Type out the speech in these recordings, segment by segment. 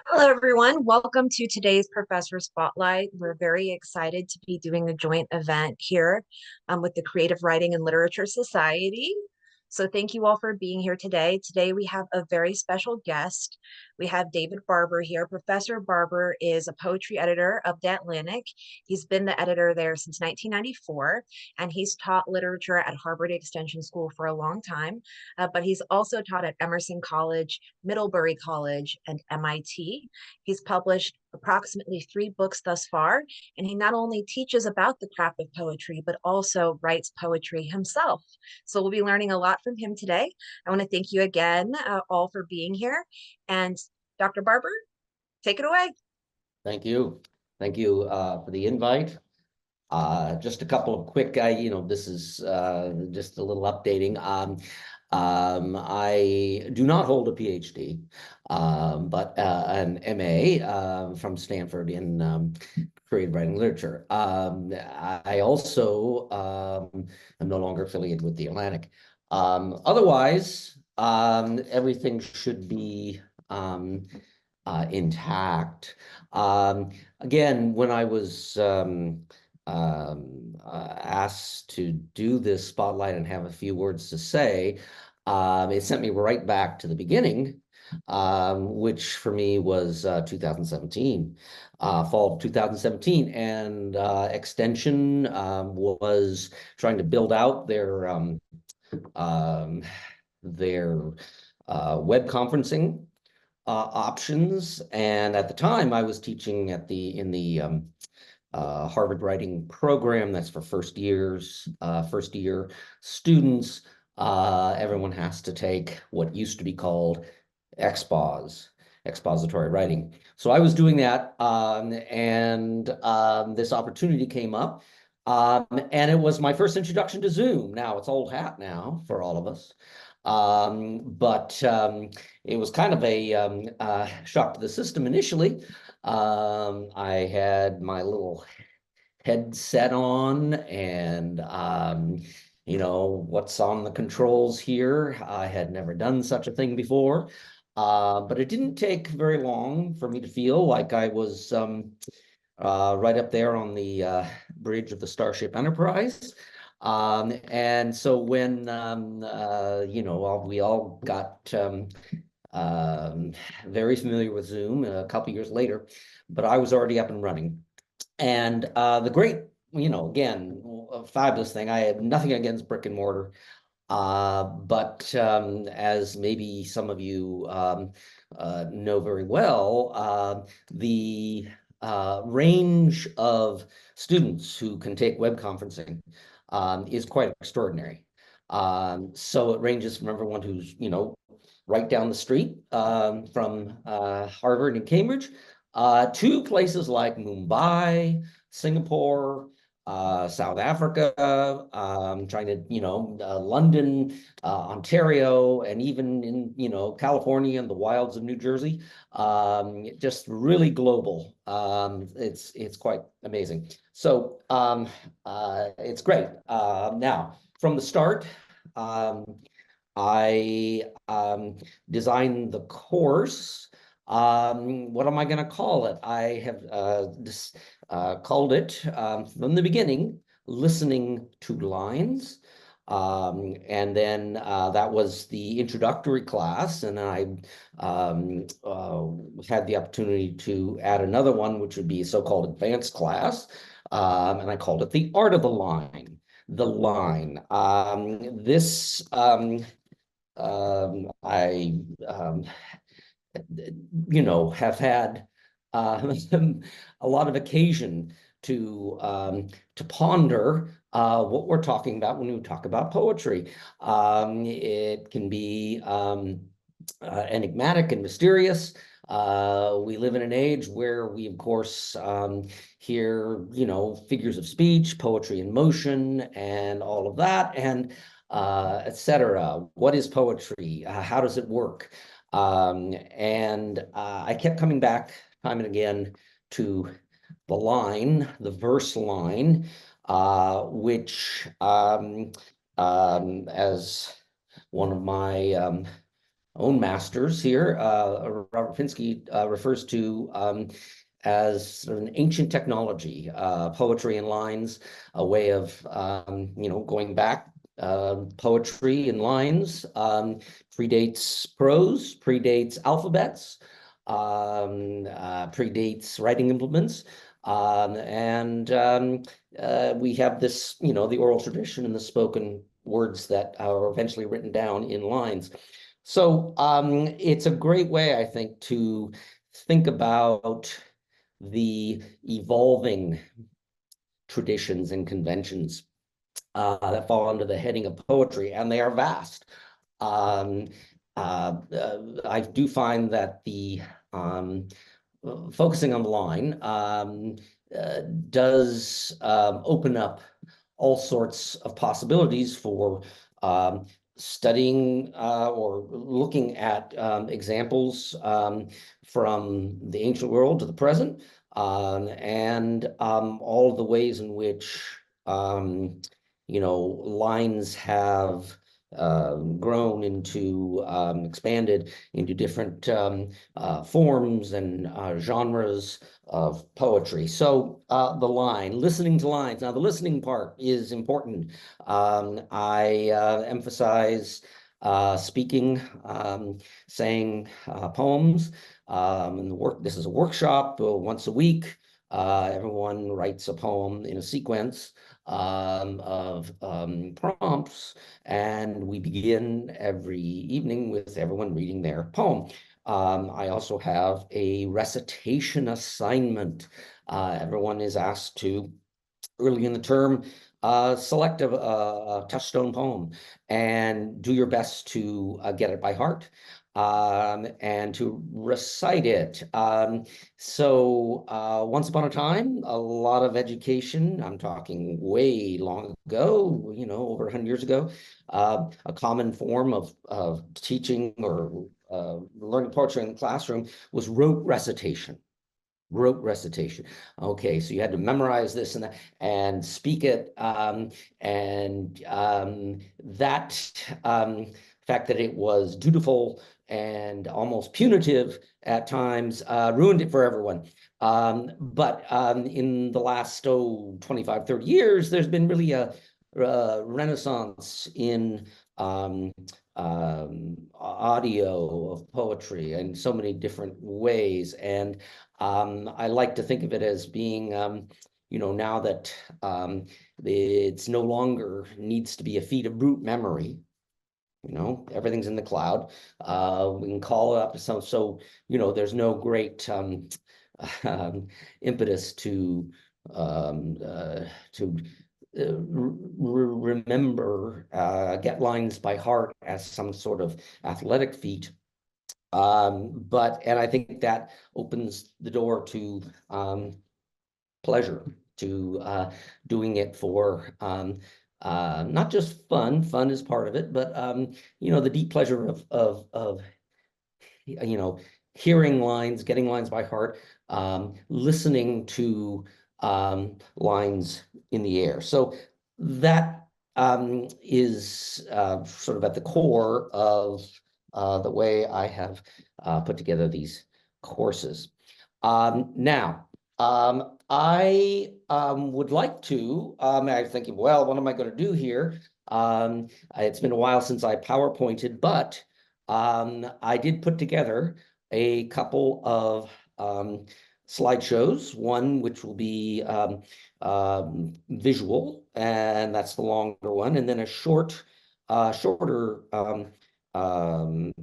Hello, everyone. Welcome to today's Professor Spotlight. We're very excited to be doing a joint event here with the Creative Writing and Literature Society. So thank you all for being here today. Today we have a very special guest. We have David Barber here. Professor Barber is a poetry editor of The Atlantic. He's been the editor there since 1994, and he's taught literature at Harvard Extension School for a long time, but he's also taught at Emerson College, Middlebury College, and MIT. He's published approximately 3 books thus far, and he not only teaches about the craft of poetry, but also writes poetry himself. So we'll be learning a lot from him today. I want to thank you again, all for being here. And Dr. Barber, take it away. Thank you. Thank you for the invite. Just a couple of quick, this is just a little updating. I do not hold a PhD, but an MA from Stanford in creative writing literature. I also am no longer affiliated with The Atlantic. Otherwise, everything should be intact. Again, when I was asked to do this spotlight and have a few words to say, it sent me right back to the beginning, which for me was 2017, fall of 2017, and Extension was trying to build out their web conferencing options. And at the time, I was teaching in the Harvard writing program. That's for first year students. Everyone has to take what used to be called expository writing. So I was doing that, and this opportunity came up. And it was my first introduction to Zoom. Now it's old hat now for all of us. But it was kind of a shock to the system initially. I had my little headset on and, what's on the controls here. I had never done such a thing before. But it didn't take very long for me to feel like I was right up there on the bridge of the Starship Enterprise. And so when, we all got very familiar with Zoom a couple years later, but I was already up and running. And the great, again, fabulous thing, I had nothing against brick and mortar. But as maybe some of you know very well, the range of students who can take web conferencing is quite extraordinary. So it ranges from everyone who's, right down the street from Harvard and Cambridge to places like Mumbai, Singapore, South Africa, trying to, London, Ontario, and even in, California and the wilds of New Jersey. Just really global. It's quite amazing. So it's great. Now, from the start, I designed the course. What am I going to call it? I have called it from the beginning, Listening to Lines. And then that was the introductory class. And then I had the opportunity to add another one, which would be a so-called advanced class. And I called it The Art of the Line. The line. I have had a lot of occasion to ponder what we're talking about when we talk about poetry. It can be enigmatic and mysterious. We live in an age where we, of course, hear, figures of speech, poetry in motion, and all of that, and etc. What is poetry? How does it work? And I kept coming back time and again to the line, the verse line, which, as one of my own masters here. Robert Pinsky refers to as sort of an ancient technology, poetry in lines, a way of going back. Poetry in lines predates prose, predates alphabets, predates writing implements. We have this, the oral tradition and the spoken words that are eventually written down in lines. So it's a great way, I think, to think about the evolving traditions and conventions that fall under the heading of poetry, and they are vast. Um, I do find that the focusing on the line does open up all sorts of possibilities for studying or looking at examples from the ancient world to the present, and all of the ways in which lines have grown into expanded into different forms and genres of poetry. So the line, listening to lines. Now, the listening part is important. I emphasize speaking, saying poems. And this is a workshop once a week. Everyone writes a poem in a sequence of prompts, and we begin every evening with everyone reading their poem. I also have a recitation assignment. Everyone is asked to, early in the term, select a touchstone poem and do your best to get it by heart and to recite it. Once upon a time, a lot of education, I'm talking way long ago, over 100 years ago, a common form of teaching or learning poetry in the classroom was rote recitation. Rote recitation. Okay, so you had to memorize this and that and speak it. That fact that it was dutiful and almost punitive at times ruined it for everyone. But in the last 25, 30 years, there's been really a renaissance in audio of poetry in so many different ways. And I like to think of it as being, now that it's no longer needs to be a feat of brute memory. Everything's in the cloud. We can call it up to there's no great impetus to remember, get lines by heart as some sort of athletic feat. And I think that opens the door to pleasure, to doing it for not just fun. Fun is part of it, but the deep pleasure of hearing lines, getting lines by heart, listening to lines in the air. So that is sort of at the core of the way I have put together these courses. Now, I would like to, I'm thinking, well, what am I going to do here? It's been a while since I PowerPointed, but I did put together a couple of slideshows, one which will be visual, and that's the longer one, and then a shorter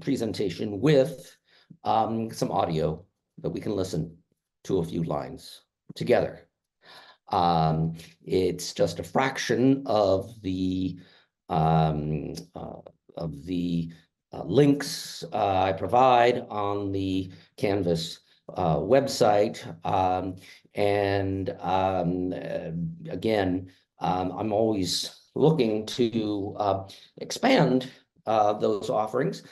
presentation with some audio that we can listen to a few lines together. It's just a fraction of the links I provide on the Canvas website. Again, I'm always looking to expand those offerings.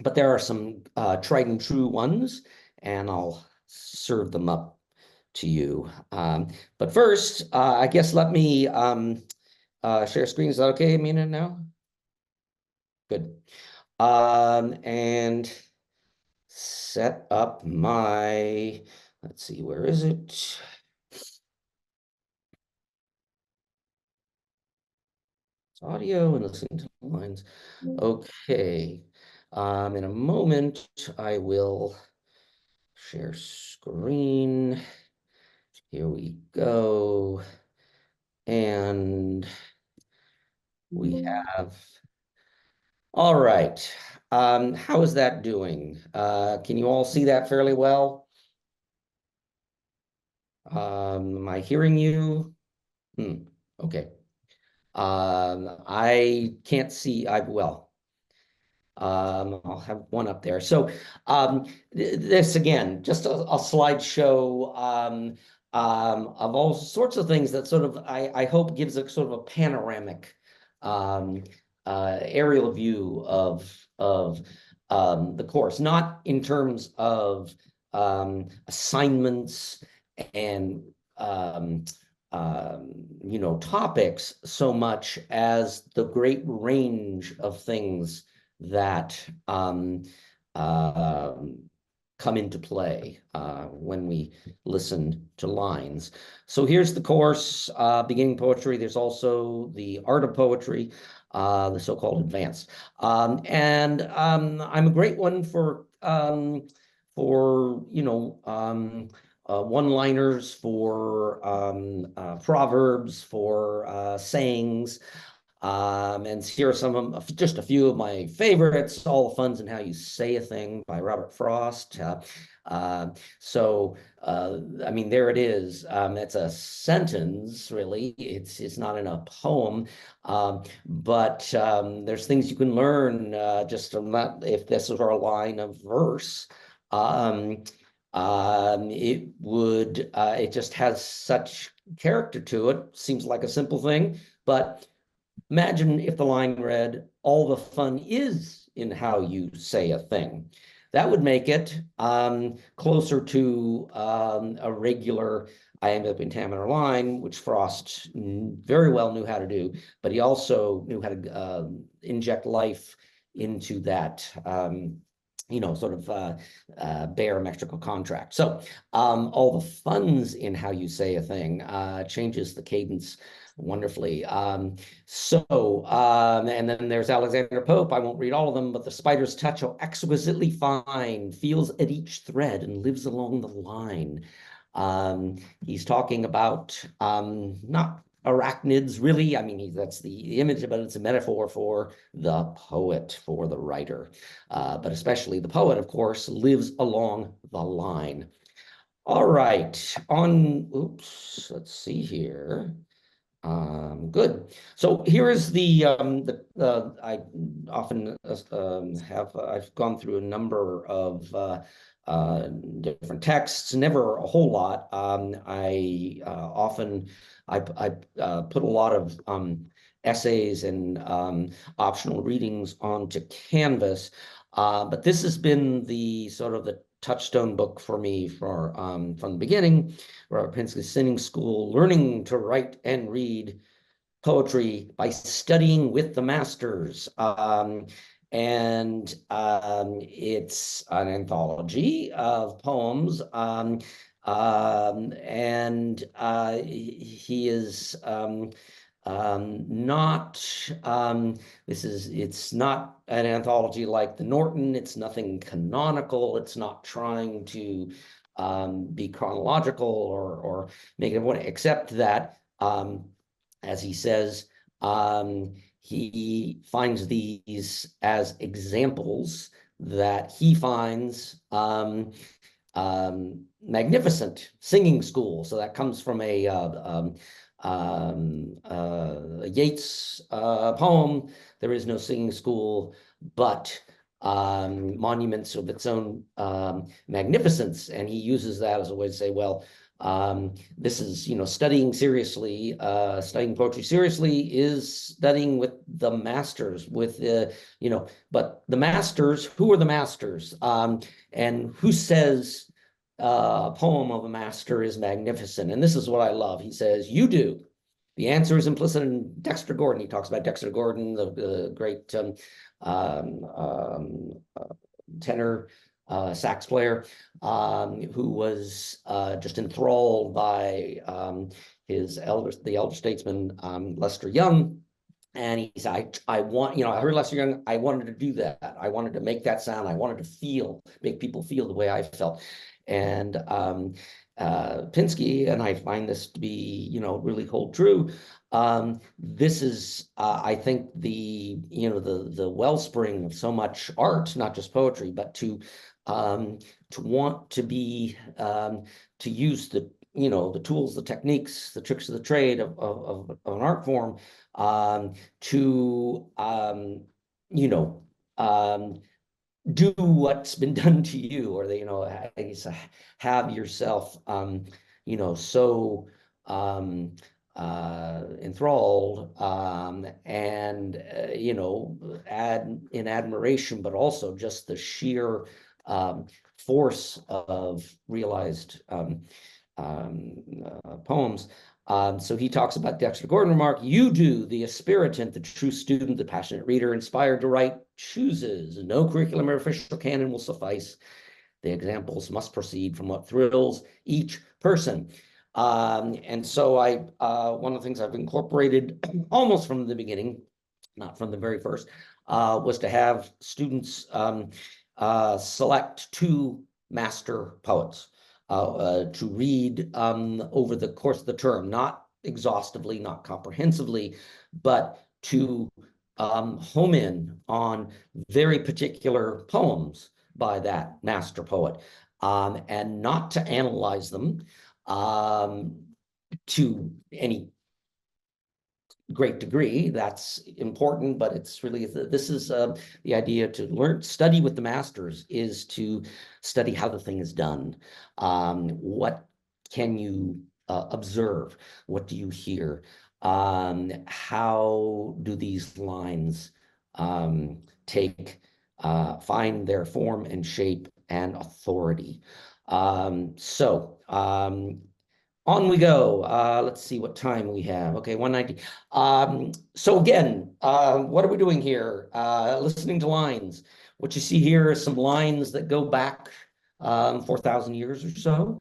But there are some tried and true ones, and I'll serve them up to you. But first, I guess let me share screen. Is that okay, Mina, now? Good. And set up my, let's see, where is it? It's audio and listening to lines. Okay. In a moment, I will share screen. Here we go. And we have, all right. How is that doing? Can you all see that fairly well? Am I hearing you? Okay. I can't see, well, I'll have one up there. So this again, just a slideshow of all sorts of things that sort of I hope gives a sort of a panoramic um, aerial view of the course, not in terms of assignments and topics so much as the great range of things that uh, come into play when we listen to lines. So here's the course, beginning poetry. There's also the art of poetry, the so-called advanced. I'm a great one for one-liners, for proverbs, for sayings. And here are some of them, just a few of my favorites. All the Fun's in How You Say a Thing by Robert Frost. I mean, there it is. It's a sentence, really. It's not in a poem, but there's things you can learn just from that. If this were a line of verse, it just has such character to it. Seems like a simple thing, but imagine if the line read, all the fun is in how you say a thing. That would make it closer to a regular iambic pentameter line, which Frost very well knew how to do, but he also knew how to inject life into that sort of bare metrical contract. So all the fun's in how you say a thing changes the cadence wonderfully. And then there's Alexander Pope. I won't read all of them, but the spider's touch, how exquisitely fine, feels at each thread and lives along the line. He's talking about not arachnids, really. I mean, that's the image, but it's a metaphor for the poet, for the writer. But especially the poet, of course, lives along the line. All right, oops, let's see here. Good. So here is I often I've gone through a number of different texts, never a whole lot. I put a lot of essays and optional readings onto Canvas, but this has been the sort of the touchstone book for me from the beginning. Robert Pinsky's Singing School, Learning to Write and Read Poetry by Studying with the Masters. It's an anthology of poems. He is not, it's not an anthology like the Norton. It's nothing canonical. It's not trying to be chronological or make it one, except that, as he says, he finds these as examples that he finds magnificent singing school. So that comes from a Yeats poem. There is no singing school, but monuments of its own magnificence. And he uses that as a way to say, well, this is, studying seriously, studying poetry seriously is studying with the masters, but the masters, who are the masters? And who says a poem of a master is magnificent? And this is what I love. He says, you do. The answer is implicit in Dexter Gordon. He talks about Dexter Gordon, the great um, um, tenor sax player, who was just enthralled by the elder statesman Lester Young. And he said, I want, I heard Lester Young, I wanted to do that. I wanted to make that sound. I wanted to make people feel the way I felt. And Pinsky, and I find this to be, really hold true. This is, I think, the wellspring of so much art, not just poetry, but to want to be, to use the tools, the techniques, the tricks of the trade of an art form, to do what's been done to you, or have yourself so enthralled, and in admiration, but also just the sheer force of realized poems. So he talks about Dexter Gordon remark, you do, the aspirant, the true student, the passionate reader, inspired to write, chooses. No curriculum or official canon will suffice. The examples must proceed from what thrills each person. And so one of the things I've incorporated almost from the beginning, not from the very first, was to have students select two master poets to read over the course of the term, not exhaustively, not comprehensively, but to home in on very particular poems by that master poet, and not to analyze them to any great degree. That's important, but it's really, this is the idea to study with the masters is to study how the thing is done. What can you observe? What do you hear? How do these lines find their form and shape and authority? On we go. Let's see what time we have. Okay, 190. So again, what are we doing here? Listening to lines. What you see here are some lines that go back 4,000 years or so.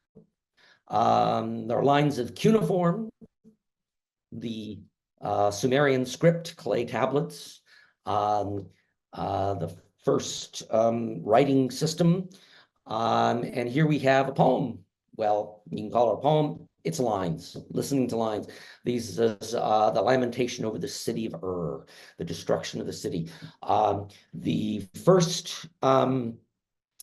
There are lines of cuneiform, the Sumerian script, clay tablets, the first writing system. And here we have a poem. Well, you can call it a poem. It's lines, listening to lines. These is the lamentation over the city of Ur, the destruction of the city. The first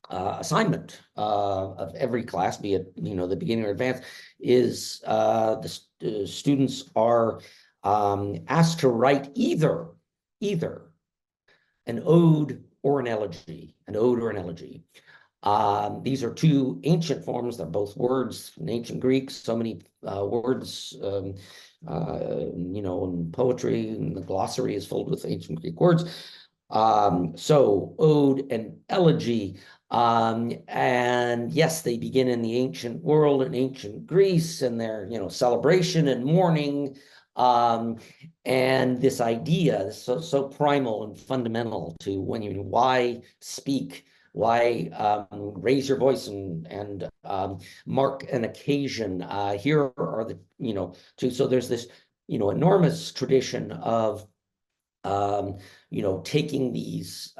assignment of every class, be it the beginning or advanced, is the students are asked to write either an ode or an elegy, These are two ancient forms. They're both words in ancient Greek. So many words, in poetry, and the glossary is filled with ancient Greek words. So ode and elegy. And yes, they begin in the ancient world, in ancient Greece, and their, celebration and mourning. And this idea is so primal and fundamental to why speak, why raise your voice and mark an occasion. Here are the, so there's this, enormous tradition of, taking these,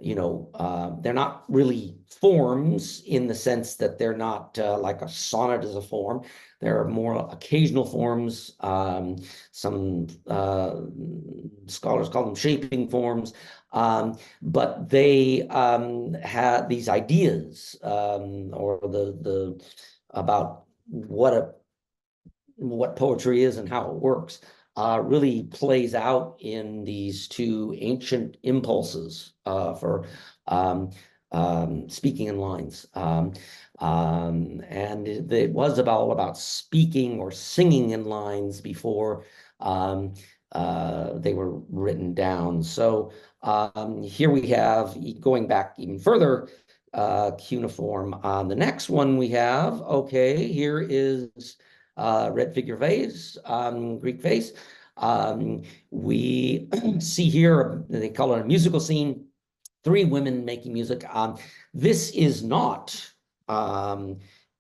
they're not really forms in the sense that they're not like a sonnet is a form. There are more occasional forms. Some scholars call them shaping forms, but they have these ideas or the about what poetry is and how it works. Really plays out in these two ancient impulses for speaking in lines. And it was all about speaking or singing in lines before they were written down. So here we have, going back even further, cuneiform. On the next one we have, okay, here is red figure vase, Greek vase. We see here, they call it a musical scene, three women making music. This is not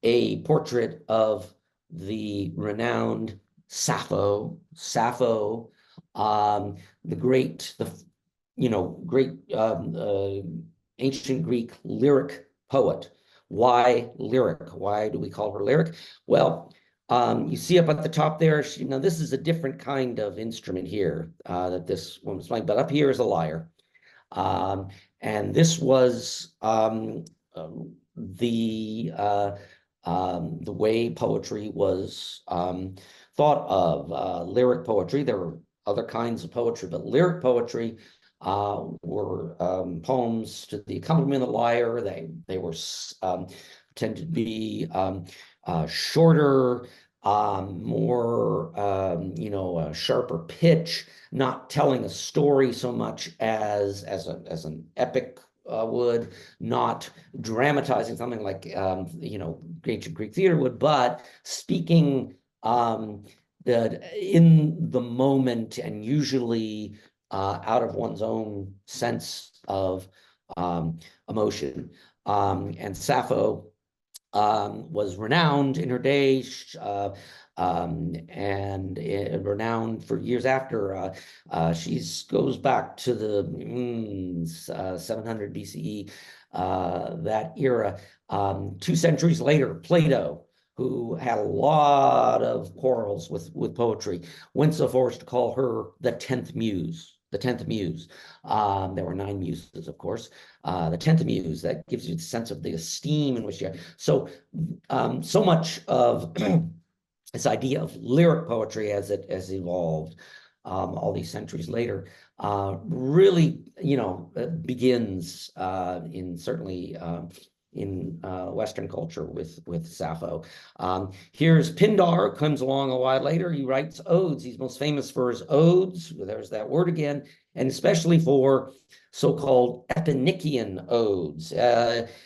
a portrait of the renowned Sappho, the great, great ancient Greek lyric poet. Why lyric? Why do we call her lyric? Well, you see up at the top there, now this is a different kind of instrument here that this woman's playing, but up here is a lyre. And this was the way poetry was thought of. Lyric poetry, there were other kinds of poetry, but lyric poetry were poems to the accompaniment of the lyre. They were tended to be shorter, more sharper pitch, not telling a story so much as an epic would, not dramatizing something like ancient Greek theater would, but speaking in the moment, and usually out of one's own sense of emotion. And Sappho was renowned in her day, and renowned for years after. She goes back to the 700 BCE, that era. 2 centuries later, Plato, who had a lot of quarrels with poetry, went so far as to call her the 10th muse. The 10th muse. There were 9 muses, of course. The 10th muse, that gives you the sense of the esteem in which you are. So much of this idea of lyric poetry as it has evolved all these centuries later really, begins certainly in Western culture with Sappho. Here's Pindar, comes along a while later. He writes odes. He's most famous for his odes. There's that word again, and especially for so-called epinician odes.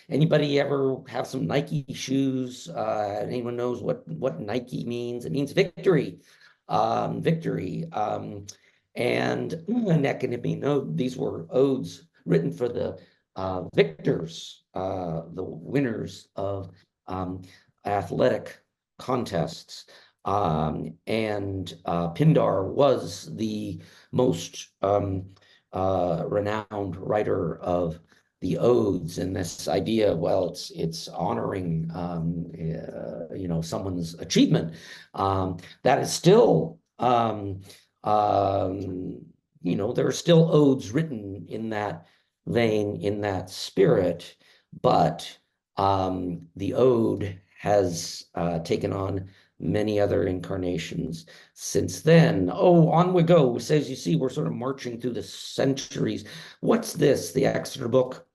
Anybody ever have some Nike shoes? Anyone knows what Nike means? It means victory. Victory. And that can mean, these were odes written for the victors, the winners of athletic contests. And Pindar was the most renowned writer of the odes, and this idea, well, it's honoring someone's achievement. That is still there are still odes written in that vein, in that spirit, but the ode has taken on many other incarnations since then. Oh, on we go. So as you see, we're sort of marching through the centuries. What's this? The Exeter Book,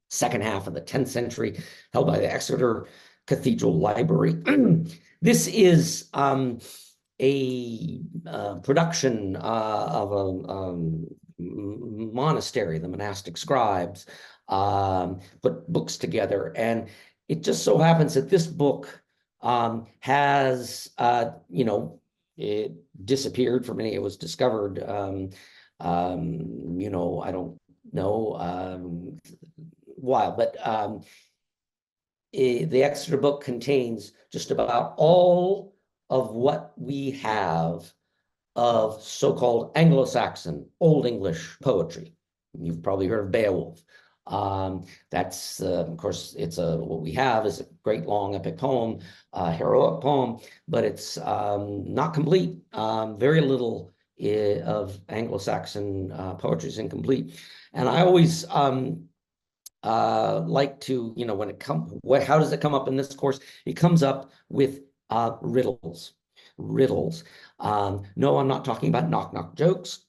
second half of the 10th century, held by the Exeter Cathedral Library. This is a production of a monastery. The monastic scribes put books together, and it just so happens that this book has it disappeared for many. It was discovered I don't know while, but the Exeter Book contains just about all of what we have of so-called Anglo-Saxon, Old English poetry. You've probably heard of Beowulf. That's, of course, what we have is a great long epic poem, heroic poem, but it's not complete. Very little of Anglo-Saxon poetry is incomplete. And I always like to, when it comes, how does it come up in this course? It comes up with riddles. No, I'm not talking about knock-knock jokes.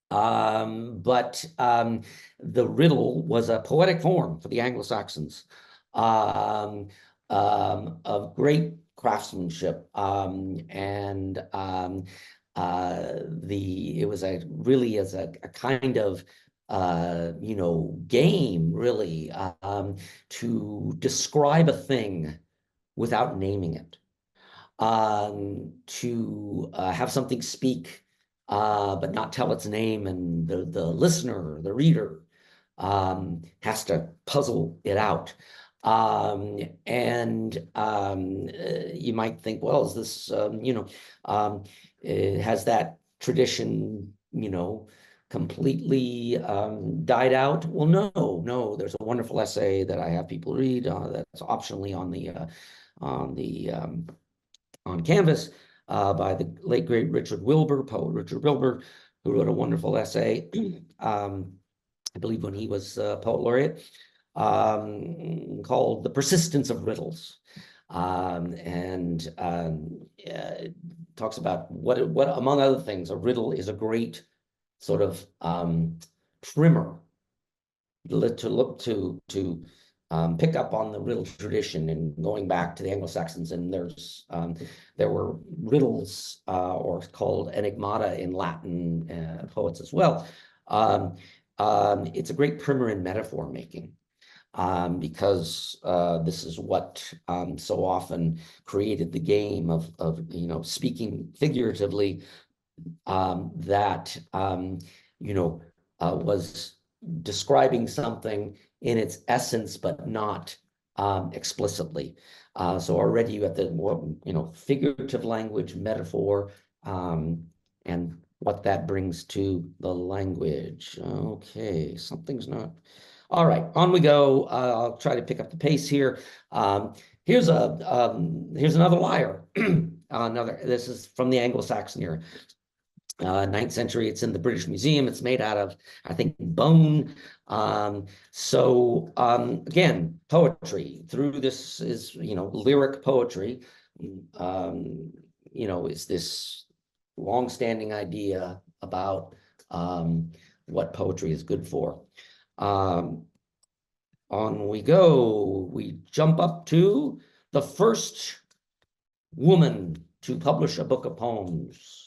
But the riddle was a poetic form for the Anglo-Saxons of great craftsmanship, and it was really as a kind of game, really, to describe a thing without naming it. to have something speak, but not tell its name, and the listener, the reader, has to puzzle it out. You might think, well, is this, has that tradition, completely died out? Well, no. There's a wonderful essay that I have people read that's optionally on Canvas by the late great Richard Wilbur, poet Richard Wilbur, who wrote a wonderful essay. I believe when he was poet laureate, called "The Persistence of Riddles," talks about what among other things, a riddle is a great sort of primer to look to pick up on the riddle tradition, and going back to the Anglo-Saxons, and there were riddles or called enigmata in Latin poets as well. It's a great primer in metaphor making, because this is what so often created the game of speaking figuratively, that was describing something in its essence, but not explicitly. So already you have the figurative language, metaphor, and what that brings to the language. Okay, something's not. All right, on we go. I'll try to pick up the pace here. Here's another lyre. This is from the Anglo-Saxon era. 9th century. It's in the British Museum. It's made out of, I think, bone. Again, poetry through this is, lyric poetry, is this long-standing idea about what poetry is good for. On we go. We jump up to the first woman to publish a book of poems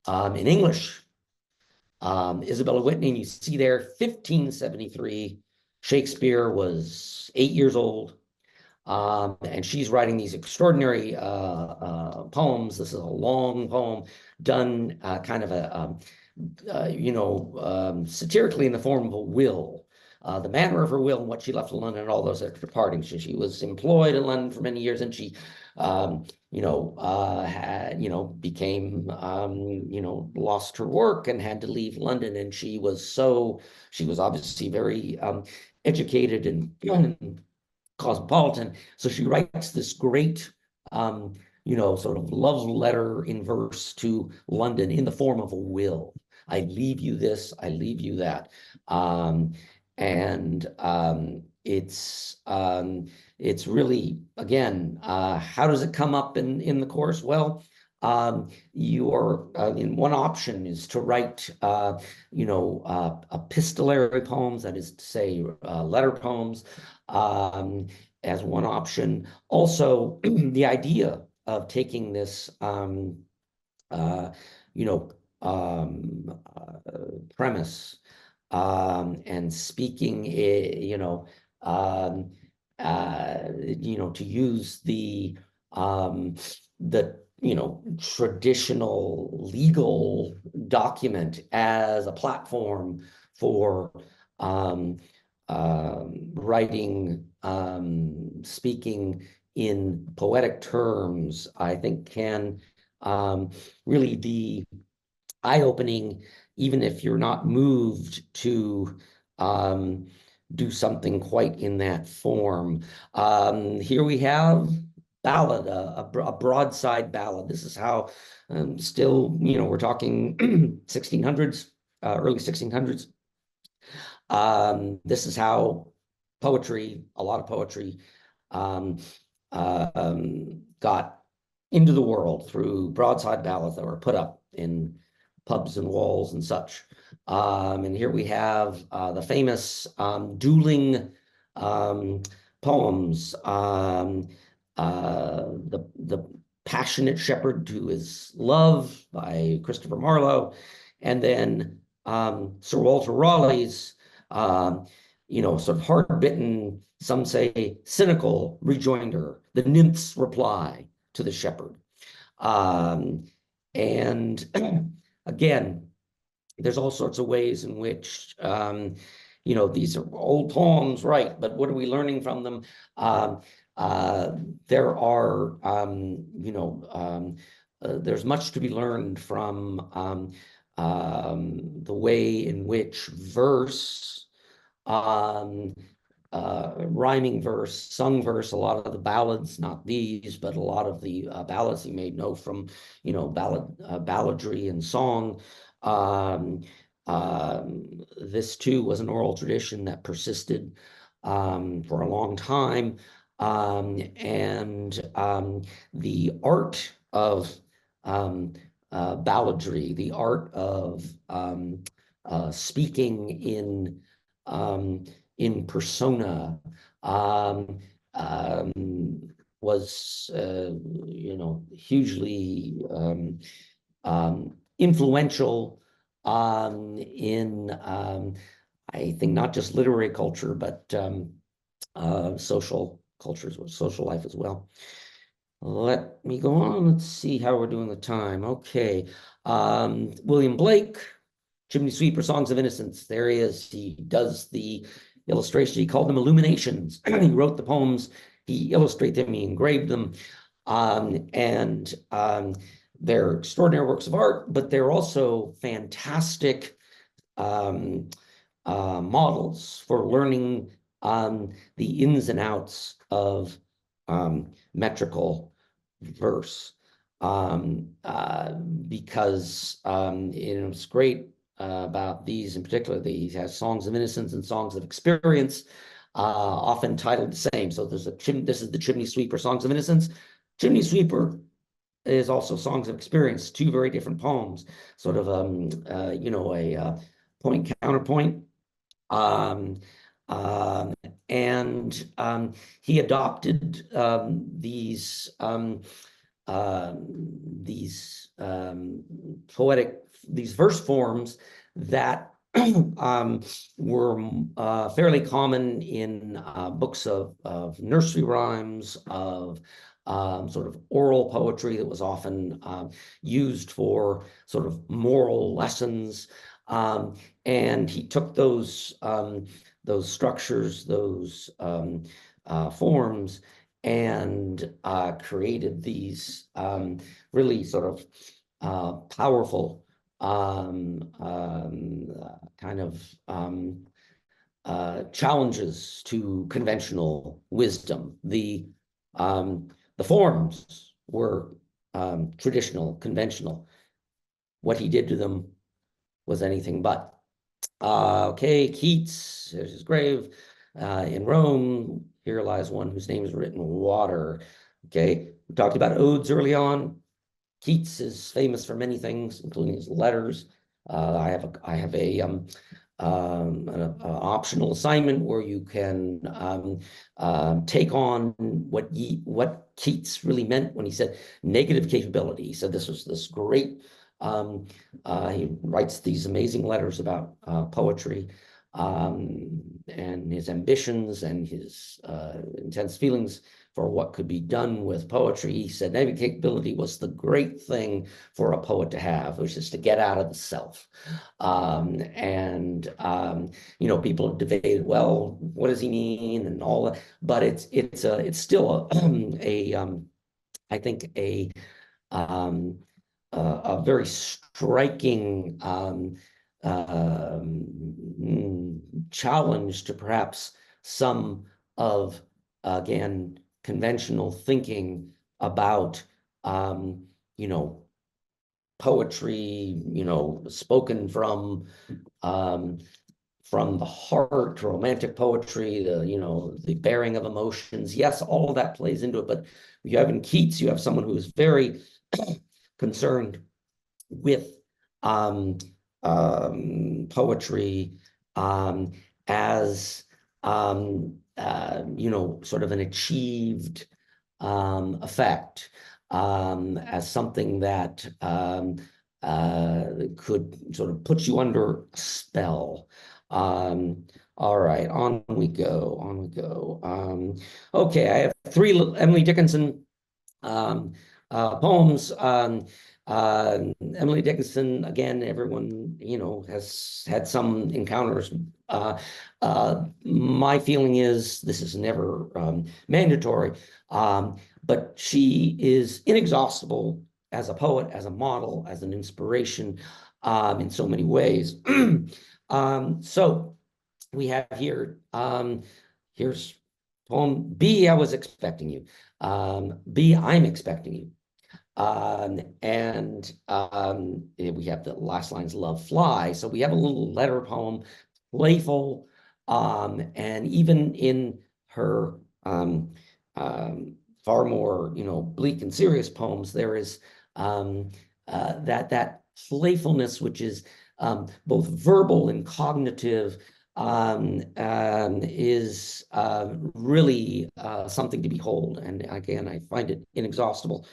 in English, Isabella Whitney. And you see there, 1573, Shakespeare was 8 years old, and she's writing these extraordinary poems. This is a long poem done kind of satirically in the form of a will. The manner of her will and what she left in London and all those that are departing. She was employed in London for many years, and she became, lost her work and had to leave London. And she was obviously very educated and cosmopolitan. So she writes this great, sort of love letter in verse to London in the form of a will. I leave you this, I leave you that. It's really, again, how does it come up in the course? Well, in one option is to write, epistolary poems, that is to say, letter poems, as one option. Also, the idea of taking this, premise, and speaking, to use the traditional legal document as a platform for writing, speaking in poetic terms, I think can really be eye-opening, even if you're not moved to do something quite in that form. Here we have ballad, a broadside ballad. This is how, still, we're talking 1600s, early 1600s. This is how poetry, a lot of poetry, got into the world through broadside ballads that were put up in pubs and walls and such. And here we have the famous dueling poems, the Passionate Shepherd to His Love by Christopher Marlowe, and then Sir Walter Raleigh's sort of hard-bitten, some say cynical rejoinder, the nymph's reply to the shepherd. Um, and again, there's all sorts of ways in which, these are old poems, right? But what are we learning from them? Um, uh, there are, there's much to be learned from the way in which verse, um, rhyming verse, sung verse, a lot of the ballads, not these, but a lot of the ballads he made know from, balladry and song. Um, this too was an oral tradition that persisted for a long time. And the art of balladry, the art of speaking in persona, um, was, hugely influential in, I think, not just literary culture, but social cultures, social life as well. Let me go on. Let's see how we're doing the time. Okay. William Blake, Chimney Sweeper, Songs of Innocence. There he is. He does the illustration. He called them illuminations. He wrote the poems. He illustrated them. He engraved them. And they're extraordinary works of art, but they're also fantastic um, models for learning the ins and outs of metrical verse. Because it's great about these in particular. These has Songs of Innocence and Songs of Experience, often titled the same. So this is the Chimney Sweeper, Songs of Innocence. Chimney Sweeper is also Songs of Experience, two very different poems, sort of a point counterpoint. Um, um, and he adopted poetic, these verse forms that were fairly common in books of nursery rhymes, of sort of oral poetry that was often used for sort of moral lessons. And he took those structures, those forms, and created these really sort of powerful kind of challenges to conventional wisdom. The forms were traditional, conventional. What he did to them was anything but. Okay, Keats, there's his grave. In Rome, here lies one whose name is written water. Okay, we talked about odes early on. Keats is famous for many things, including his letters. I have an optional assignment where you can take on what Keats really meant when he said negative capability. He said this was this great. He writes these amazing letters about poetry and his ambitions and his intense feelings for what could be done with poetry. He said negative capability was the great thing for a poet to have, which is to get out of the self. People have debated, well, what does he mean and all that, but it's still I think a very striking challenge to perhaps some of, again, conventional thinking about, poetry, spoken from the heart, romantic poetry, the bearing of emotions. Yes, all of that plays into it, but you have in Keats, you have someone who is very concerned with poetry as sort of an achieved effect, as something that could sort of put you under a spell. All right, on we go, on we go. Okay, I have three Emily Dickinson poems. Emily Dickinson, again, everyone, has had some encounters. My feeling is this is never mandatory, but she is inexhaustible as a poet, as a model, as an inspiration in so many ways. So we have here, here's poem B, I was expecting you. B, I'm expecting you. We have the last lines, love fly. So we have a little letter poem, playful, and even in her far more, bleak and serious poems, there is that playfulness, which is both verbal and cognitive, is really something to behold. And again, I find it inexhaustible.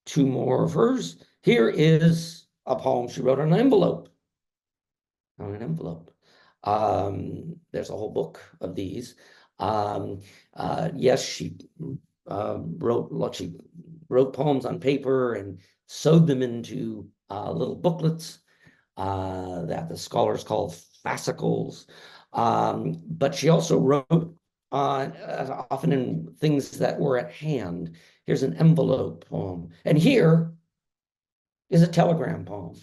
Two more of hers. Here is a poem she wrote on an envelope. On an envelope. There's a whole book of these. Yes, she wrote poems on paper and sewed them into little booklets that the scholars call fascicles. But she also wrote often in things that were at hand. Here's an envelope poem. And here is a telegram poem.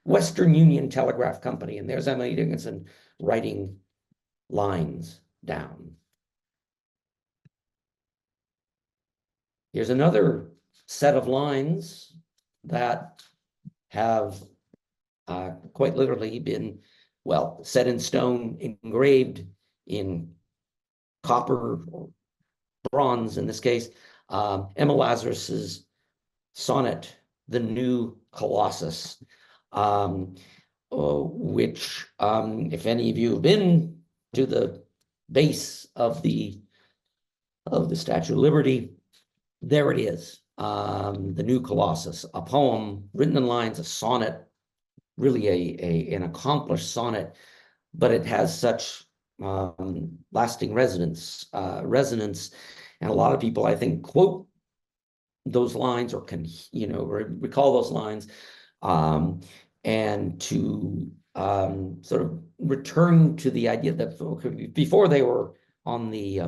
Western Union Telegraph Company. And there's Emily Dickinson writing lines down. Here's another set of lines that have quite literally been, well, set in stone, engraved in copper or bronze in this case. Emma Lazarus's sonnet, The New Colossus, which, if any of you have been to the base of the Statue of Liberty, there it is, The New Colossus, a poem written in lines, a sonnet, really an accomplished sonnet, but it has such lasting resonance, and a lot of people, I think, quote those lines or can, recall those lines, and to sort of return to the idea that before they were on the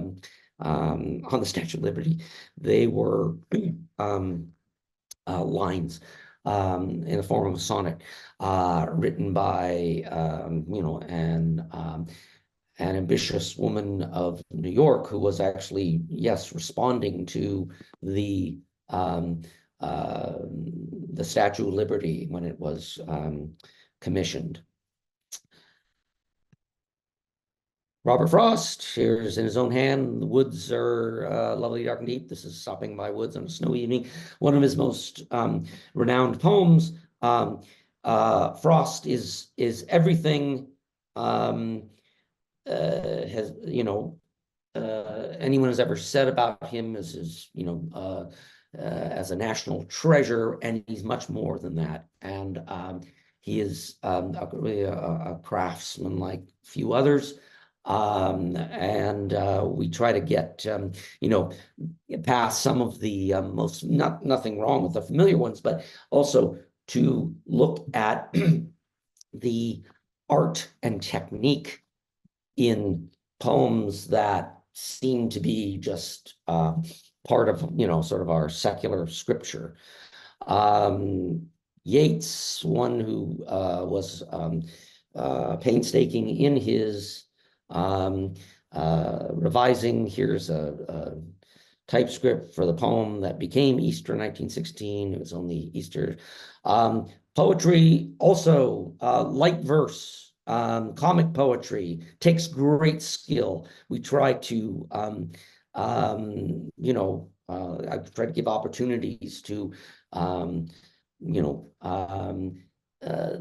Statue of Liberty, they were lines in the form of a sonnet written by an ambitious woman of New York who was actually, yes, responding to the Statue of Liberty when it was commissioned. Robert Frost, here's in his own hand, the woods are lovely, dark and deep. This is Stopping by Woods on a Snowy Evening, one of his most renowned poems. Frost is everything has, anyone has ever said about him as as a national treasure, and he's much more than that. And he is really a craftsman like few others. We try to get past some of the nothing wrong with the familiar ones, but also to look at the art and technique in poems that seem to be just part of sort of our secular scripture. Yeats, one who was painstaking in his revising. Here's a typescript for the poem that became Easter 1916. It was only Easter. Poetry, also light verse, comic poetry takes great skill. We try to, I try to give opportunities to,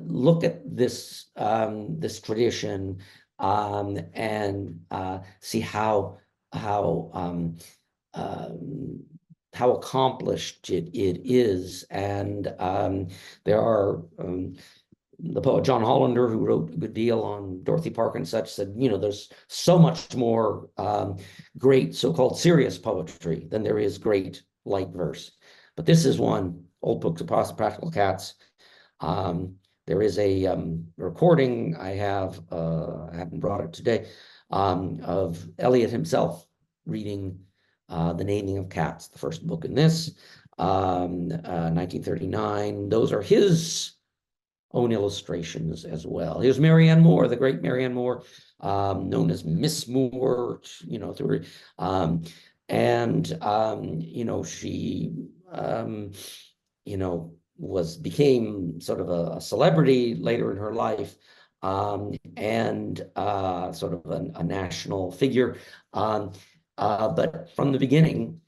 look at this this tradition and see how accomplished it is. And there are the poet John Hollander, who wrote a good deal on Dorothy Parker and such, said, there's so much more great so-called serious poetry than there is great light verse. But this is one, Old Books of Practical Cats. There is a recording I haven't brought it today, of Eliot himself reading The Naming of Cats, the first book in this, 1939. Those are his own illustrations as well. Here's Marianne Moore, the great Marianne Moore, known as Miss Moore, you know, through she became sort of a celebrity later in her life, and sort of a national figure. But from the beginning,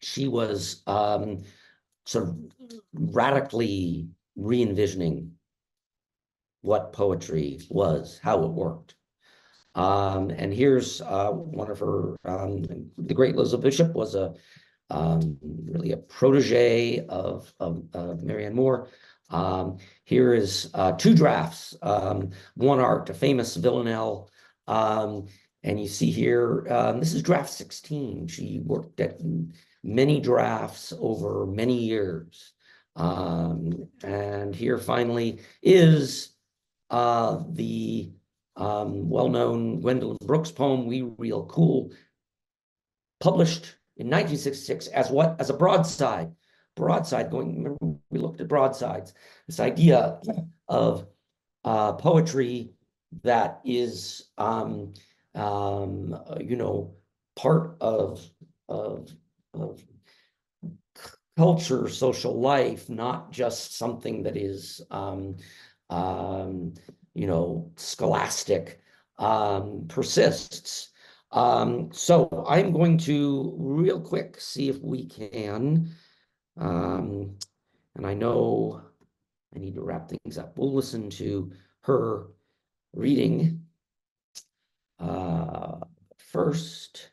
she was sort of radically re-envisioning what poetry was, how it worked. And here's one of her, the great Elizabeth Bishop was really a protege of Marianne Moore. Here is two drafts, one art, a famous villanelle. And you see here, this is draft 16. She worked at many drafts over many years. And here finally is the well-known Gwendolyn Brooks poem, We Real Cool, published in 1966 as what? As a broadside. Remember, we looked at broadsides. This idea of poetry that is, part of culture, social life, not just something that is, scholastic, persists. So I'm going to real quick see if we can, and I know I need to wrap things up. We'll listen to her reading. First,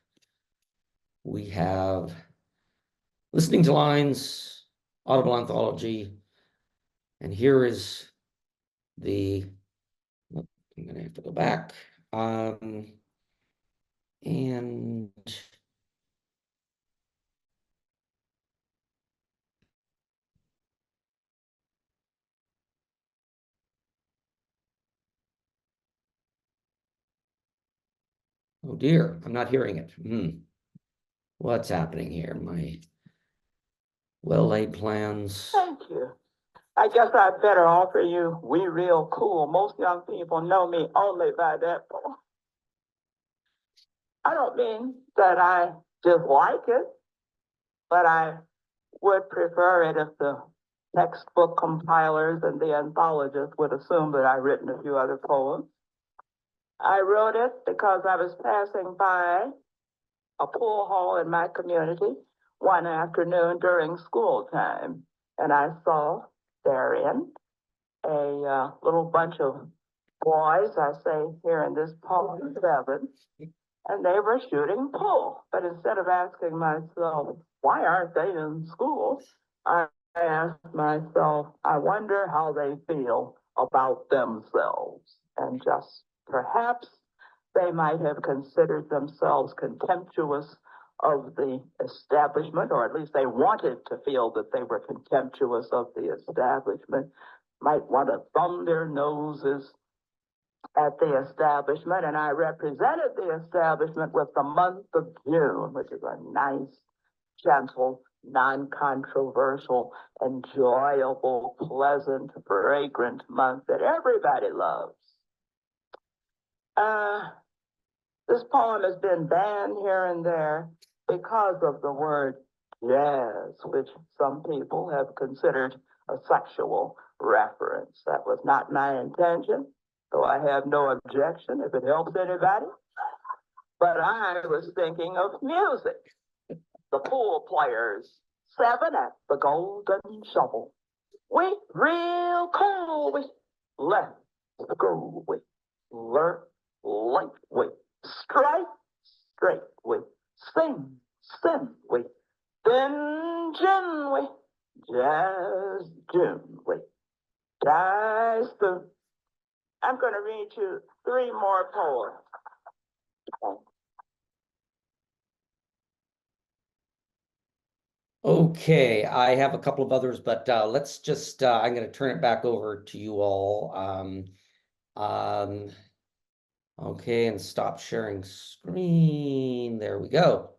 we have Listening to Lines, Audible Anthology, and here is I'm gonna have to go back. And oh dear, I'm not hearing it. What's happening here? My well-laid plans. Thank you. I guess I'd better offer you We Real Cool. Most young people know me only by that poem. I don't mean that I dislike it, but I would prefer it if the textbook compilers and the anthologists would assume that I've written a few other poems. I wrote it because I was passing by a pool hall in my community one afternoon during school time, and I saw therein a little bunch of boys, I say here in this poem, 7, and they were shooting pool. But instead of asking myself, why aren't they in school? I asked myself, I wonder how they feel about themselves. And just perhaps they might have considered themselves contemptuous of the establishment, or at least they wanted to feel that they were contemptuous of the establishment, might want to thumb their noses at the establishment. And I represented the establishment with the month of June, which is a nice, gentle, non-controversial, enjoyable, pleasant, fragrant month that everybody loves. This poem has been banned here and there because of the word jazz, which some people have considered a sexual reference. That was not my intention, though I have no objection if it helps anybody. But I was thinking of music. The pool players, 7 at the Golden Shovel. We real cool, we let go, we learn light, we strike straight, we sing, sin, we then gin, we jazz, June, we die spoon. I'm going to read you 3 more poems. Okay, I have a couple of others, but let's just, I'm going to turn it back over to you all. Um, okay, and stop sharing screen. There we go.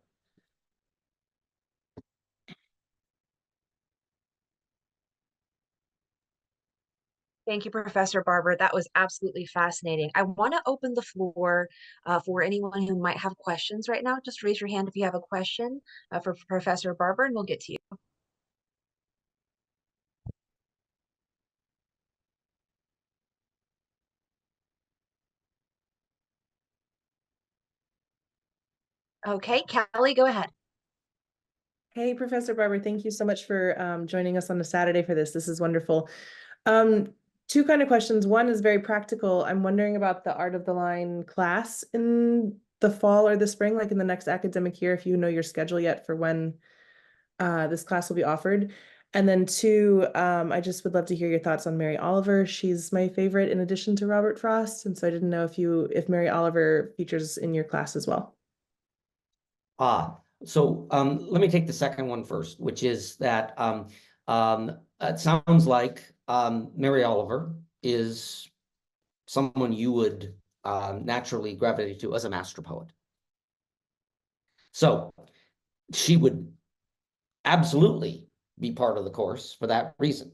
Thank you, Professor Barber. That was absolutely fascinating. I want to open the floor for anyone who might have questions right now. Just raise your hand if you have a question for Professor Barber, and we'll get to you. Okay, Callie, go ahead. Hey, Professor Barber, thank you so much for joining us on a Saturday for this. This is wonderful. Two kind of questions. One is very practical. I'm wondering about the Art of the Line class in the fall or the spring, like in the next academic year, if you know your schedule yet for when this class will be offered. And then two, I just would love to hear your thoughts on Mary Oliver. She's my favorite in addition to Robert Frost. And so I didn't know if Mary Oliver features in your class as well. So let me take the second one first, which is that it sounds like Mary Oliver is someone you would naturally gravitate to as a master poet. So she would absolutely be part of the course for that reason.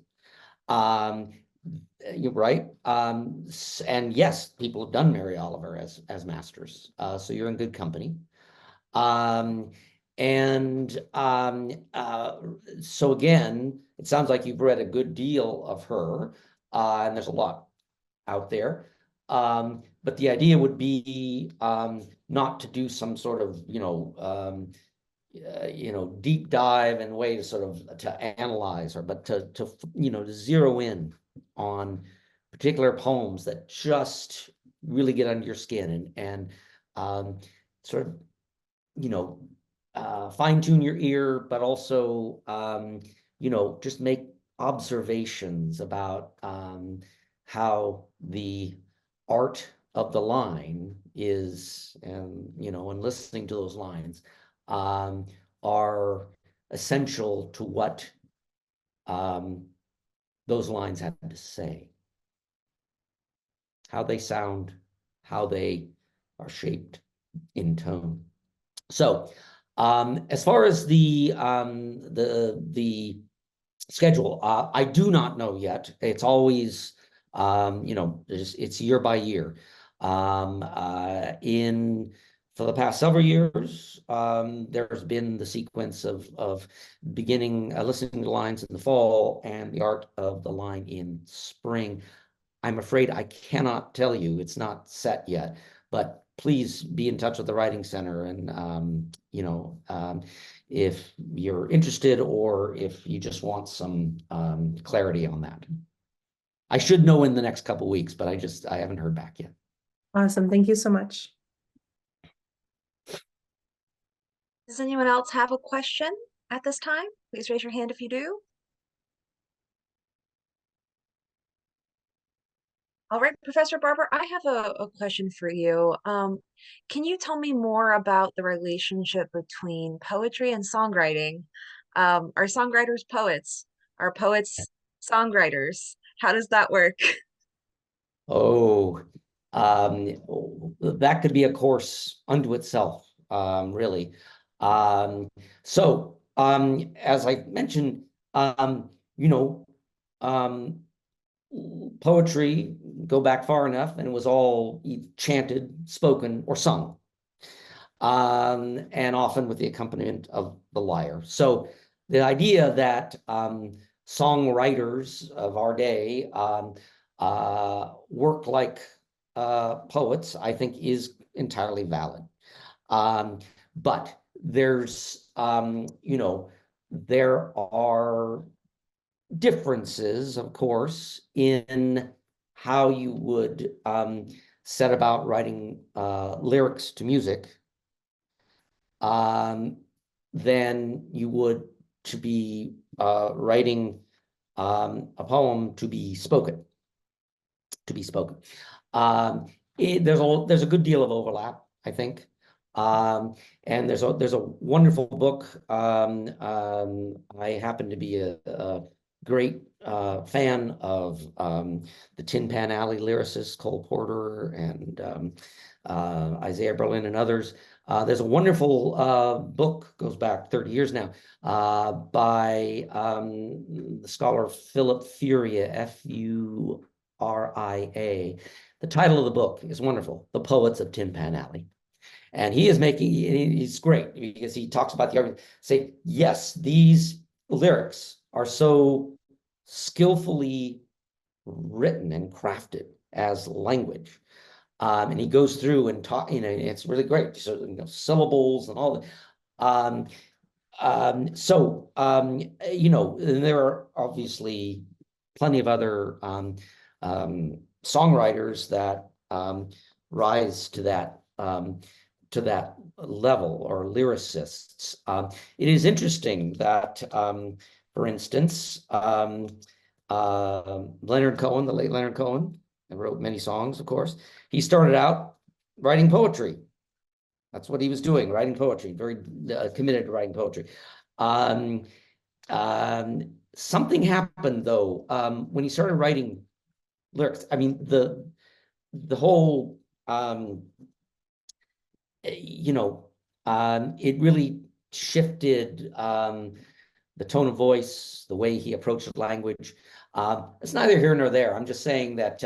You're right. And yes, people have done Mary Oliver as masters. So you're in good company. So again, it sounds like you've read a good deal of her, and there's a lot out there. But the idea would be not to do some sort of, deep dive and way to sort of to analyze her, but to zero in on particular poems that just really get under your skin and sort of fine tune your ear, but also just make observations about how the art of the line is, and listening to those lines are essential to what those lines have to say, how they sound, how they are shaped in tone. So as far as the schedule, I do not know yet. It's always it's year by year. For the past several years, there's been the sequence of beginning listening to lines in the fall and the art of the line in spring. I'm afraid I cannot tell you, it's not set yet, but please be in touch with the Writing Center and if you're interested or if you just want some clarity on that. I should know in the next couple of weeks, but I haven't heard back yet. Awesome. Thank you so much. Does anyone else have a question at this time? Please raise your hand if you do. All right, Professor Barber, I have a question for you. Can you tell me more about the relationship between poetry and songwriting? Are songwriters poets? Are poets songwriters? How does that work? Oh, that could be a course unto itself, really. As I mentioned, poetry, go back far enough, and it was all chanted, spoken, or sung, and often with the accompaniment of the lyre. So the idea that songwriters of our day work like poets, I think, is entirely valid. But there's, there are differences, of course, in how you would set about writing lyrics to music than you would to be writing a poem to be spoken. There's a good deal of overlap, I think. And there's a wonderful book. I happen to be a great fan of the Tin Pan Alley lyricists, Cole Porter and Isaiah Berlin and others. There's a wonderful book, goes back 30 years now, by the scholar Philip Furia, Furia. The title of the book is wonderful, The Poets of Tin Pan Alley. And he is making, he's great because he talks about the argument, say, yes, these lyrics are so skillfully written and crafted as language. And he goes through and talk, it's really great. So, syllables and all that. And there are obviously plenty of other songwriters that rise to that level, or lyricists. It is interesting that, for instance, Leonard Cohen, the late Leonard Cohen, and wrote many songs, of course. He started out writing poetry. That's what he was doing, writing poetry, very committed to writing poetry. Something happened, though, when he started writing lyrics. I mean, the whole, it really shifted the tone of voice, the way he approached language. It's neither here nor there. I'm just saying that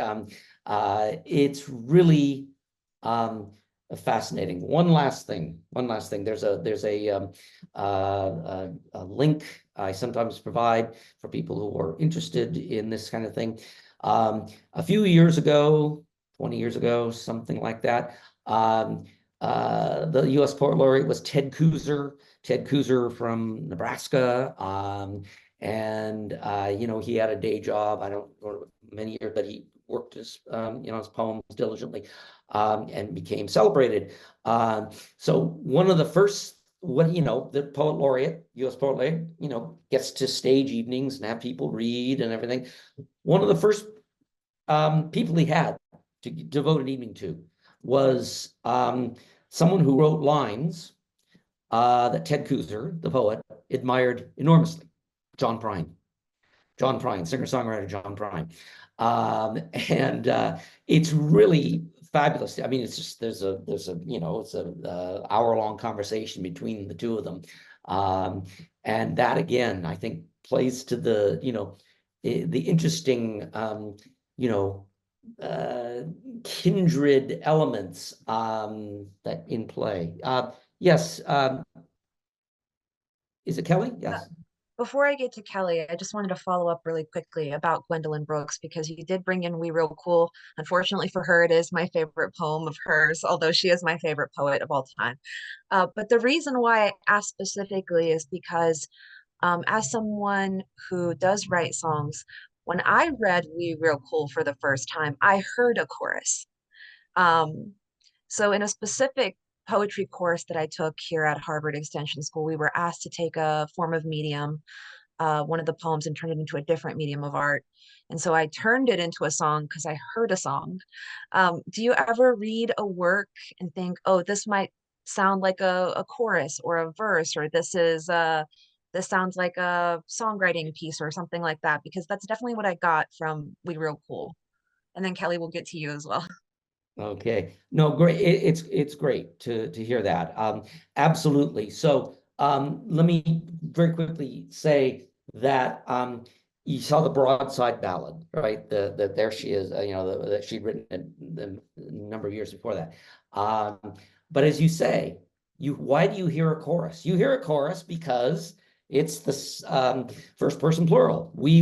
it's really fascinating. One last thing. There's a link I sometimes provide for people who are interested in this kind of thing. A few years ago, 20 years ago, something like that, the U.S. Poet Laureate was Ted Kooser from Nebraska. And he had a day job. I don't know many years, but he worked his poems diligently, and became celebrated. So one of the first, the Poet Laureate, U.S. Poet Laureate, gets to stage evenings and have people read and everything. One of the first people he had to devote an evening to was someone who wrote lines that Ted Kooser, the poet, admired enormously. John Prine, singer-songwriter John Prine. And it's really fabulous. I mean, it's just, there's a hour-long conversation between the two of them. And that, again, I think plays to the interesting, kindred elements that in play. Yes. Is it Kelly? Yes. Before I get to Kelly, I just wanted to follow up really quickly about Gwendolyn Brooks, because you did bring in We Real Cool. Unfortunately for her, it is my favorite poem of hers, although she is my favorite poet of all time. But the reason why I asked specifically is because as someone who does write songs, when I read We Real Cool for the first time, I heard a chorus. So in a specific poetry course that I took here at Harvard Extension School, we were asked to take a form of medium, one of the poems, and turn it into a different medium of art. And so I turned it into a song because I heard a song. Do you ever read a work and think, oh, this might sound like a chorus or a verse, or this sounds like a songwriting piece or something like that? Because that's definitely what I got from We Real Cool. And then Kelly, will get to you as well. Okay. No, great. It's great to hear that. Absolutely. So let me very quickly say that you saw the broadside ballad, right? The there she is, that she'd written a number of years before that. But as you say, why do you hear a chorus? You hear a chorus because it's the first person plural. We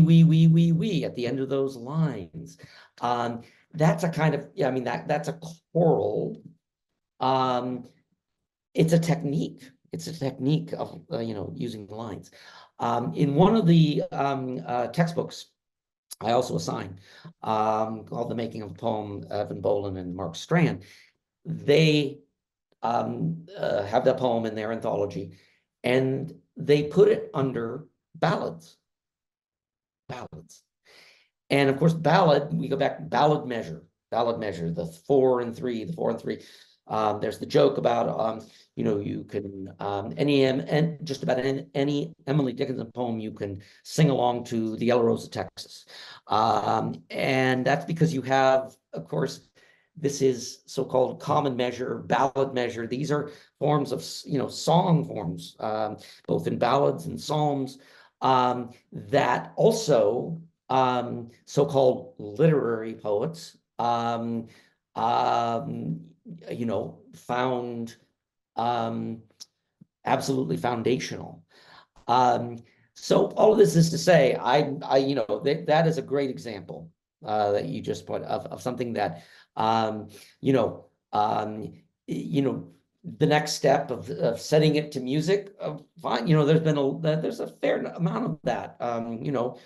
at the end of those lines. That's a kind of, that's a choral. It's a technique. It's a technique of, using the lines. In one of the textbooks I also assigned, called The Making of a Poem, Evan Boland and Mark Strand, they have that poem in their anthology, and they put it under ballads. And of course, ballad, we go back, ballad measure, the 4 and 3, There's the joke about, you know, you can, and just about any Emily Dickinson poem, you can sing along to the Yellow Rose of Texas. And that's because you have, of course, this is so-called common measure, ballad measure. These are forms of, you know, song forms, both in ballads and psalms, that also so-called literary poets, you know, found absolutely foundational. So all of this is to say, you know, that is a great example that you just put of something that, you know, the next step of setting it to music, fine. You know, there's a fair amount of that. You know,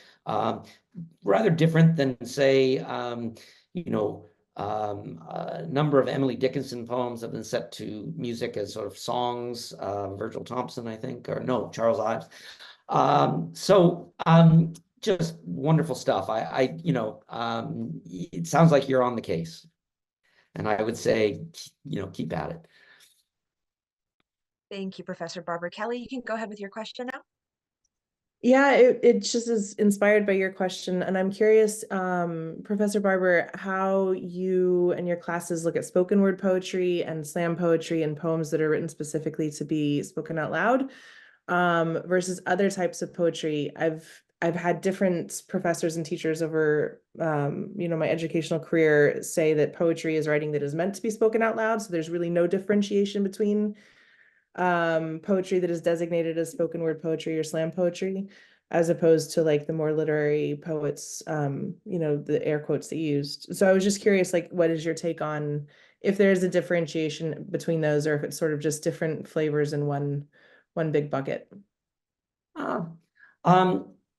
rather different than say, you know, a number of Emily Dickinson poems have been set to music as sort of songs. Virgil Thompson, I think, or no, Charles Ives. Just wonderful stuff. You know, it sounds like you're on the case, and I would say, you know, keep at it. Thank you, Professor Barber. Kelly, you can go ahead with your question now. Yeah, it just is inspired by your question. And I'm curious, Professor Barber, how you and your classes look at spoken word poetry and slam poetry and poems that are written specifically to be spoken out loud, versus other types of poetry. I've had different professors and teachers over, you know, my educational career say that poetry is writing that is meant to be spoken out loud. So there's really no differentiation between poetry that is designated as spoken word poetry or slam poetry, as opposed to like the more literary poets, you know, the air quotes that you used. So I was just curious, like, what is your take on if there's a differentiation between those, or if it's sort of just different flavors in one big bucket?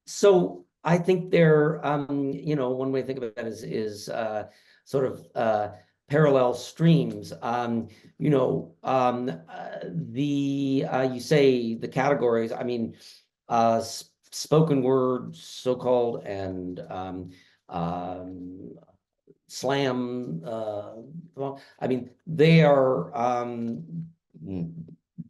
So I think there, you know, one way to think of it is sort of parallel streams. You know, you say the categories. I mean, spoken word, so-called, and slam. Well, I mean, they are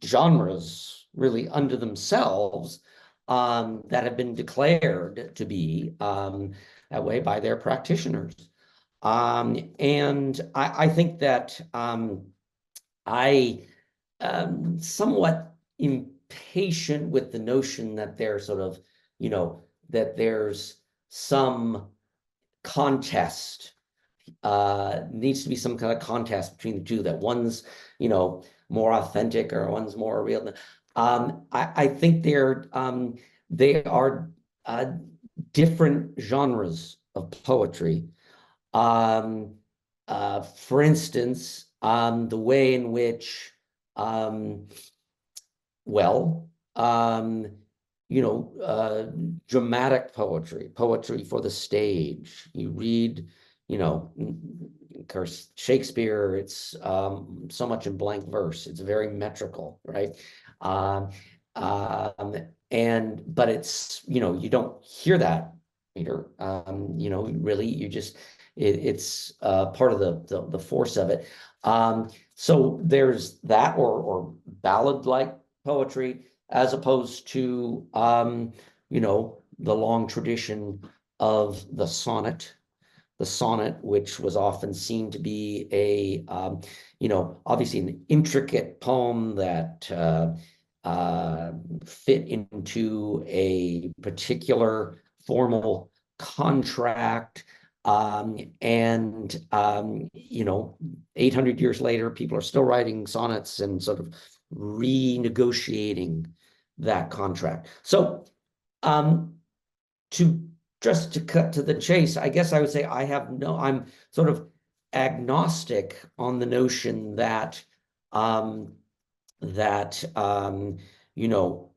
genres really unto themselves, that have been declared to be that way by their practitioners. And I think that I am somewhat impatient with the notion that there's sort of, you know, that there's some contest, needs to be some kind of contest between the two, that one's, you know, more authentic or one's more real. I think they are different genres of poetry. For instance, the way in which, well, you know, dramatic poetry, poetry for the stage. You read, you know, of course, Shakespeare, it's so much in blank verse. It's very metrical, right? But it's, you know, you don't hear that, Peter. You know, really, you just, it's part of the force of it. So there's that, or ballad-like poetry, as opposed to, you know, the long tradition of the sonnet, which was often seen to be a, you know, obviously an intricate poem that fit into a particular formal contract. And, you know, 800 years later, people are still writing sonnets and sort of renegotiating that contract. So, just to cut to the chase, I guess I would say I'm sort of agnostic on the notion that, you know,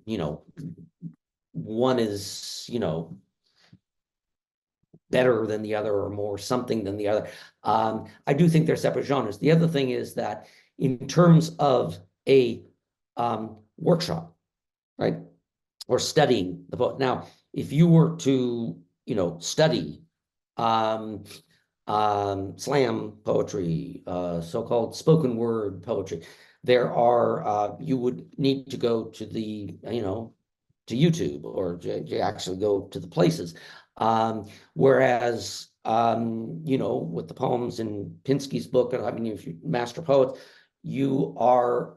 you know, one is, you know, better than the other or more something than the other. I do think they're separate genres. The other thing is that in terms of a workshop, right, or studying the book. Now, if you were to, you know, study slam poetry, so-called spoken word poetry. There are, you would need to go to the, to YouTube or to actually go to the places. Whereas, with the poems in Pinsky's book, and I mean, if you're master poet, you are,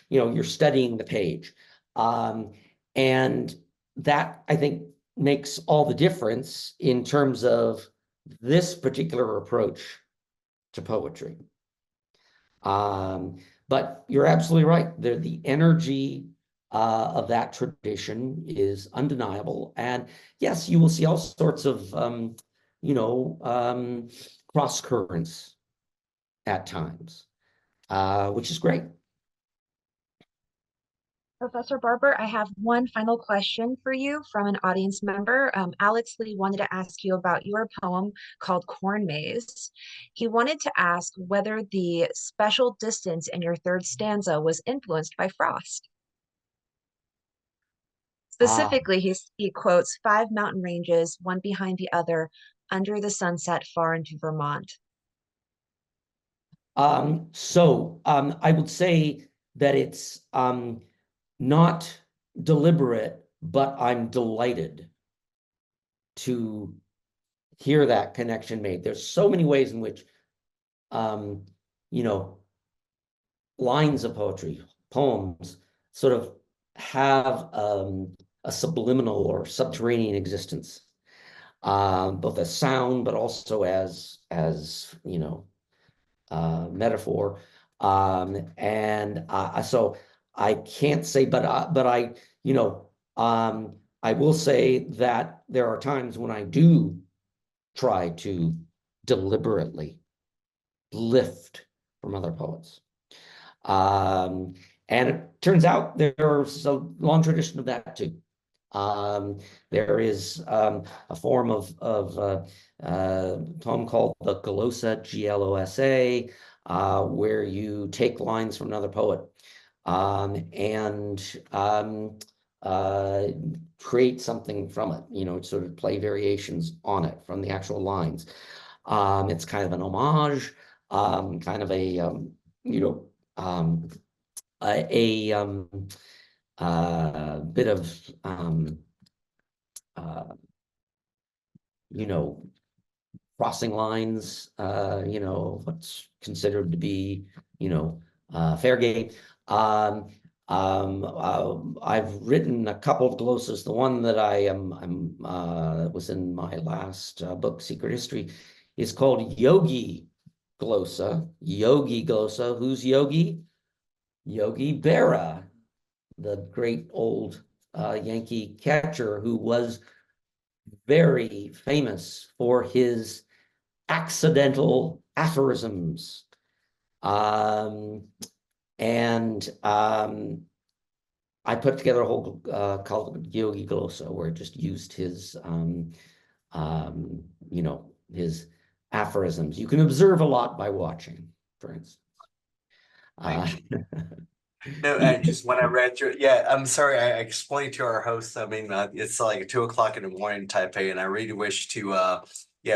you're studying the page. And that, I think, makes all the difference in terms of this particular approach to poetry. But you're absolutely right. The energy of that tradition is undeniable. And yes, you will see all sorts of, cross currents at times, which is great. Professor Barber, I have one final question for you from an audience member. Alex Lee wanted to ask you about your poem called Corn Maze. He wanted to ask whether the special distance in your third stanza was influenced by frost. Specifically, he quotes 5 mountain ranges, one behind the other, under the sunset far into Vermont. I would say that it's not deliberate, but I'm delighted to hear that connection made. There's so many ways in which, lines of poetry, poems, sort of have a subliminal or subterranean existence, both as sound, but also as metaphor. So I can't say, but I will say that there are times when I do try to deliberately lift from other poets. And it turns out there's a long tradition of that too. There is a form of poem called the glossa, G-L-O-S-A, where you take lines from another poet and create something from it, sort of play variations on it from the actual lines. It's kind of an homage, kind of a bit of crossing lines, what's considered to be, fair game. I've written a couple of glossas. The one that was in my last book, Secret History, is called Yogi Glossa. Yogi Glossa. Who's Yogi? Yogi Berra, the great old Yankee catcher who was very famous for his accidental aphorisms. I put together a whole called Yogi Glossa, where it just used his, his aphorisms. You can observe a lot by watching, for instance. No, I just when I read your, yeah, I'm sorry. I explained to our host. I mean, it's like 2 o'clock in the morning in Taipei, and I really wish to,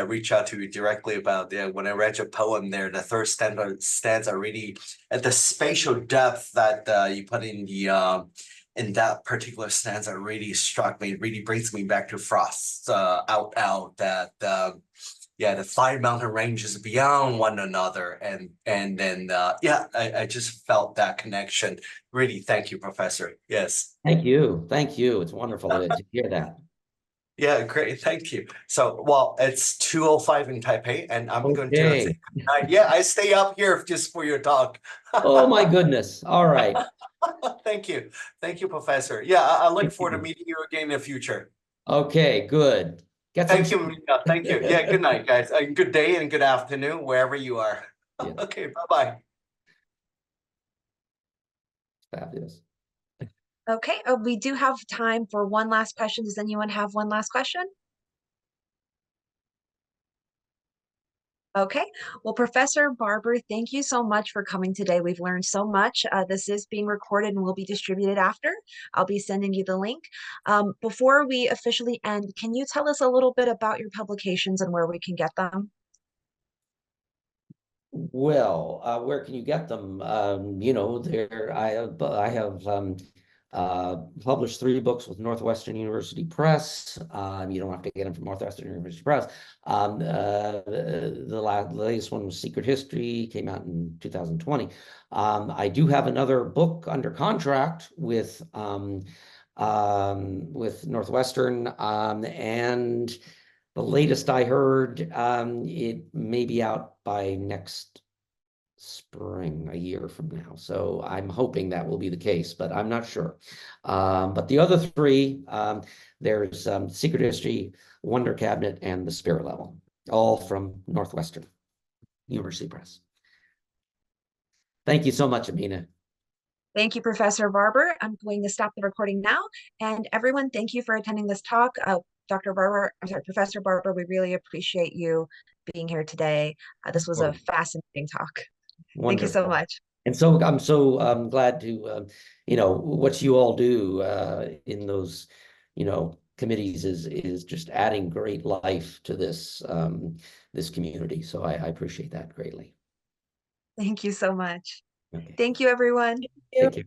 reach out to you directly about when I read your poem there. The third stanza really at the spatial depth that you put in that particular stanza really struck me. It really brings me back to Frost's out that. The 5 mountain ranges beyond one another, and then I just felt that connection. Really, thank you, Professor. Yes. Thank you. It's wonderful to hear that. Yeah, great. Thank you. So, well, it's 2:05 in Taipei, and I'm going to say goodnight. Yeah, I stay up here just for your talk. Oh my goodness. All right. Thank you. Thank you, Professor. Yeah, I look forward to meeting you again in the future. Okay, good. Thank you, Mika. Thank you. Yeah, good night, guys. Good day and good afternoon, wherever you are. Yes. Okay, bye-bye. Fabulous. Okay, we do have time for one last question. Does anyone have one last question? Okay, well, Professor Barber, thank you so much for coming today. We've learned so much. This is being recorded and will be distributed after. I'll be sending you the link. Before we officially end, can you tell us a little bit about your publications and where we can get them? Well, where can you get them? You know, I have published 3 books with Northwestern University Press. You don't have to get them from Northwestern University Press. The latest one was Secret History, came out in 2020. I do have another book under contract with Northwestern, and the latest I heard, it may be out by next spring, a year from now. So I'm hoping that will be the case, but I'm not sure. But the other 3, there's Secret History, Wonder Cabinet, and The Spirit Level, all from Northwestern University Press. Thank you so much, Amina. Thank you, Professor Barber. I'm going to stop the recording now. And everyone, thank you for attending this talk. Dr. Barber, I'm sorry, Professor Barber, we really appreciate you being here today. This was a fascinating talk. Wonderful. Thank you so much. And so I'm so glad to, you know, what you all do in those, you know, committees is just adding great life to this this community. So I appreciate that greatly. Thank you so much. Okay. Thank you, everyone. Take care.